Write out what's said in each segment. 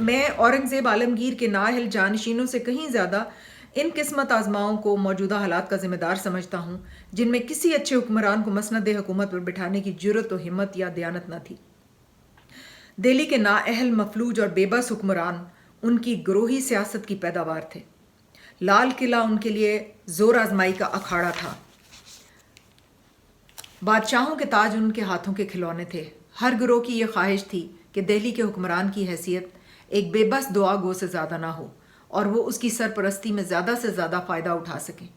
میں اورنگزیب عالمگیر کے نااہل جانشینوں سے کہیں زیادہ ان قسمت آزماؤں کو موجودہ حالات کا ذمہ دار سمجھتا ہوں جن میں کسی اچھے حکمران کو مسند حکومت پر بٹھانے کی جرت و ہمت یا دیانت نہ تھی۔ دہلی کے نااہل، مفلوج اور بے بس حکمران ان کی گروہی سیاست کی پیداوار تھے۔ لال قلعہ ان کے لیے زور آزمائی کا اکھاڑا تھا۔ بادشاہوں کے تاج ان کے ہاتھوں کے کھلونے تھے۔ ہر گروہ کی یہ خواہش تھی کہ دہلی کے حکمران کی حیثیت ایک بے بس دعا گو سے زیادہ نہ ہو اور وہ اس کی سرپرستی میں زیادہ سے زیادہ فائدہ اٹھا سکیں۔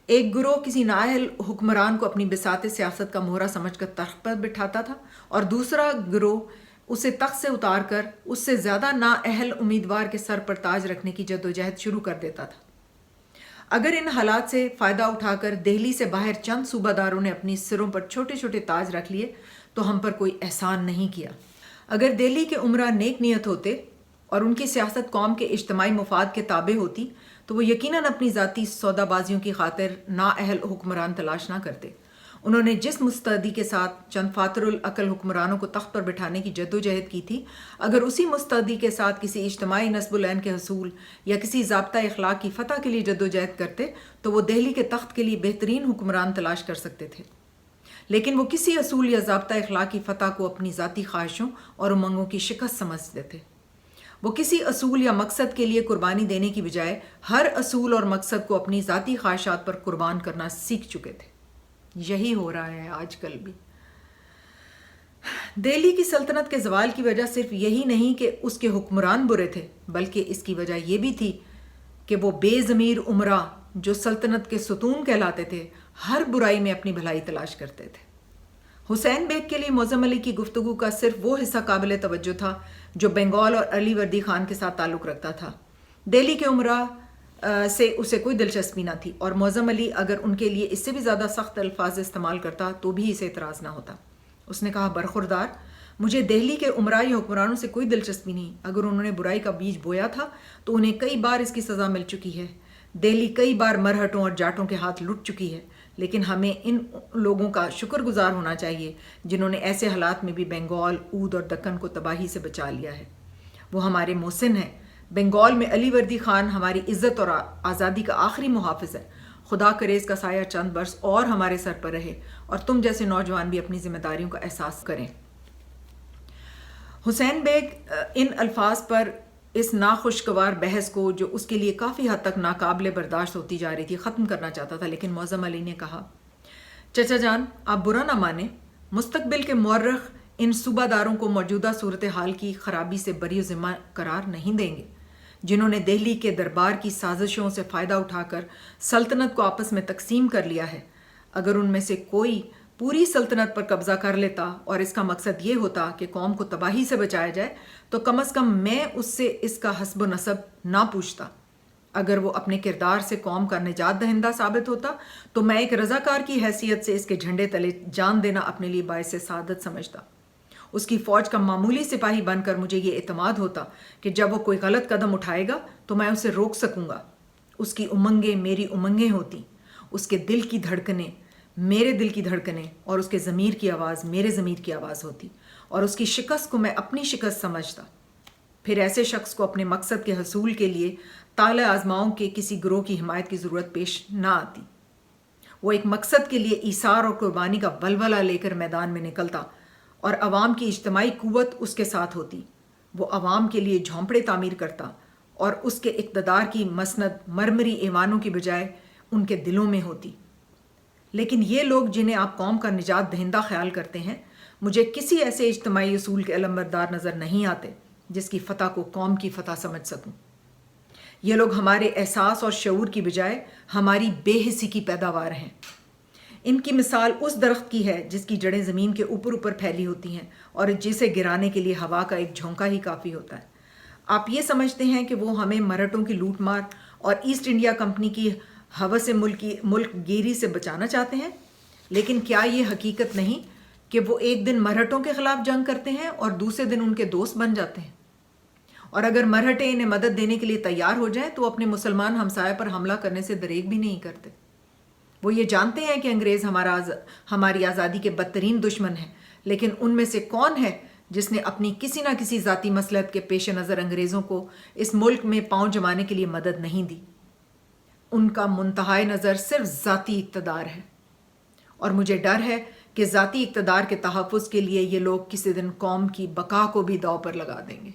ایک گروہ کسی نااہل حکمران کو اپنی بساط سیاست کا مہرہ سمجھ کر تخت پر بٹھاتا تھا اور دوسرا گروہ اسے تخت سے اتار کر اس سے زیادہ نااہل امیدوار کے سر پر تاج رکھنے کی جدوجہد شروع کر دیتا تھا۔ اگر ان حالات سے فائدہ اٹھا کر دہلی سے باہر چند صوبہ داروں نے اپنی سروں پر چھوٹے چھوٹے تاج رکھ لیے تو ہم پر کوئی احسان نہیں کیا۔ اگر دہلی کے عمرا نیک نیت ہوتے اور ان کی سیاست قوم کے اجتماعی مفاد کے تابع ہوتی تو وہ یقیناً اپنی ذاتی سودا بازیوں کی خاطر نااہل حکمران تلاش نہ کرتے۔ انہوں نے جس مستعدی کے ساتھ چند فاتر العقل حکمرانوں کو تخت پر بٹھانے کی جدوجہد کی تھی، اگر اسی مستعدی کے ساتھ کسی اجتماعی نصب العین کے حصول یا کسی ضابطہ اخلاق کی فتح کے لیے جدوجہد کرتے تو وہ دہلی کے تخت کے لیے بہترین حکمران تلاش کر سکتے تھے۔ لیکن وہ کسی اصول یا ضابطہ اخلاق کی فتح کو اپنی ذاتی خواہشوں اور امنگوں کی شکست سمجھتے تھے۔ وہ کسی اصول یا مقصد کے لیے قربانی دینے کی بجائے ہر اصول اور مقصد کو اپنی ذاتی خواہشات پر قربان کرنا سیکھ چکے تھے۔ یہی ہو رہا ہے آج کل بھی۔ دہلی کی سلطنت کے زوال کی وجہ صرف یہی نہیں کہ اس کے حکمران برے تھے، بلکہ اس کی وجہ یہ بھی تھی کہ وہ بے ضمیر امراء جو سلطنت کے ستون کہلاتے تھے ہر برائی میں اپنی بھلائی تلاش کرتے تھے۔ حسین بیگ کے لیے معظم علی کی گفتگو کا صرف وہ حصہ قابل توجہ تھا جو بنگال اور علی وردی خان کے ساتھ تعلق رکھتا تھا۔ دہلی کے امراء سے اسے کوئی دلچسپی نہ تھی اور معظم علی اگر ان کے لیے اس سے بھی زیادہ سخت الفاظ استعمال کرتا تو بھی اسے اعتراض نہ ہوتا۔ اس نے کہا، برخوردار، مجھے دہلی کے امراء یا حکمرانوں سے کوئی دلچسپی نہیں۔ اگر انہوں نے برائی کا بیج بویا تھا تو انہیں کئی بار اس کی سزا مل چکی ہے۔ دہلی کئی بار مرہٹوں اور جاٹوں کے ہاتھ لٹ چکی ہے، لیکن ہمیں ان لوگوں کا شکر گزار ہونا چاہیے جنہوں نے ایسے حالات میں بھی بنگال، اودھ اور دکن کو تباہی سے بچا لیا ہے۔ وہ ہمارے محسن ہیں۔ بنگال میں علی وردی خان ہماری عزت اور آزادی کا آخری محافظ ہے۔ خدا کرے اس کا سایہ چند برس اور ہمارے سر پر رہے اور تم جیسے نوجوان بھی اپنی ذمہ داریوں کا احساس کریں۔ حسین بیگ ان الفاظ پر اس ناخوشگوار بحث کو جو اس کے لیے کافی حد تک ناقابل برداشت ہوتی جا رہی تھی ختم کرنا چاہتا تھا، لیکن معظم علی نے کہا، چچا جان، آپ برا نہ مانیں، مستقبل کے مورخ ان صوبہ داروں کو موجودہ صورتحال کی خرابی سے بری و ذمہ قرار نہیں دیں گے، جنہوں نے دہلی کے دربار کی سازشوں سے فائدہ اٹھا کر سلطنت کو آپس میں تقسیم کر لیا ہے۔ اگر ان میں سے کوئی پوری سلطنت پر قبضہ کر لیتا اور اس کا مقصد یہ ہوتا کہ قوم کو تباہی سے بچایا جائے تو کم از کم میں اس سے اس کا حسب و نسب نہ پوچھتا۔ اگر وہ اپنے کردار سے قوم کا نجات دہندہ ثابت ہوتا تو میں ایک رضاکار کی حیثیت سے اس کے جھنڈے تلے جان دینا اپنے لیے باعث سعادت سمجھتا۔ اس کی فوج کا معمولی سپاہی بن کر مجھے یہ اعتماد ہوتا کہ جب وہ کوئی غلط قدم اٹھائے گا تو میں اسے روک سکوں گا۔ اس کی امنگیں میری امنگیں ہوتی، اس کے دل کی دھڑکنیں میرے دل کی دھڑکنیں اور اس کے ضمیر کی آواز میرے ضمیر کی آواز ہوتی، اور اس کی شکست کو میں اپنی شکست سمجھتا۔ پھر ایسے شخص کو اپنے مقصد کے حصول کے لیے طالع آزماؤں کے کسی گروہ کی حمایت کی ضرورت پیش نہ آتی۔ وہ ایک مقصد کے لیے ایثار اور قربانی کا ولولہ لے کر میدان میں نکلتا اور عوام کی اجتماعی قوت اس کے ساتھ ہوتی۔ وہ عوام کے لیے جھونپڑے تعمیر کرتا اور اس کے اقتدار کی مسند مرمری ایوانوں کی بجائے ان کے دلوں میں ہوتی۔ لیکن یہ لوگ جنہیں آپ قوم کا نجات دہندہ خیال کرتے ہیں، مجھے کسی ایسے اجتماعی اصول کے علمبردار نظر نہیں آتے جس کی فتح کو قوم کی فتح سمجھ سکوں۔ یہ لوگ ہمارے احساس اور شعور کی بجائے ہماری بے حسی کی پیداوار ہیں۔ ان کی مثال اس درخت کی ہے جس کی جڑیں زمین کے اوپر اوپر پھیلی ہوتی ہیں اور جسے گرانے کے لیے ہوا کا ایک جھونکا ہی کافی ہوتا ہے۔ آپ یہ سمجھتے ہیں کہ وہ ہمیں مرہٹوں کی لوٹ مار اور ایسٹ انڈیا کمپنی کی ہوس ملک گیری سے بچانا چاہتے ہیں، لیکن کیا یہ حقیقت نہیں کہ وہ ایک دن مرہٹوں کے خلاف جنگ کرتے ہیں اور دوسرے دن ان کے دوست بن جاتے ہیں؟ اور اگر مرہٹے انہیں مدد دینے کے لیے تیار ہو جائیں تو اپنے مسلمان ہمسایہ پر حملہ کرنے سے دریغ بھی نہیں کرتے۔ وہ یہ جانتے ہیں کہ انگریز ہماری آزادی کے بدترین دشمن ہیں، لیکن ان میں سے کون ہے جس نے اپنی کسی نہ کسی ذاتی مصلحت کے پیش نظر انگریزوں کو اس ملک میں پاؤں جمانے کے لیے مدد نہیں دی۔ ان کا منتہائے نظر صرف ذاتی اقتدار ہے، اور مجھے ڈر ہے کہ ذاتی اقتدار کے تحفظ کے لیے یہ لوگ کسی دن قوم کی بقا کو بھی داؤ پر لگا دیں گے۔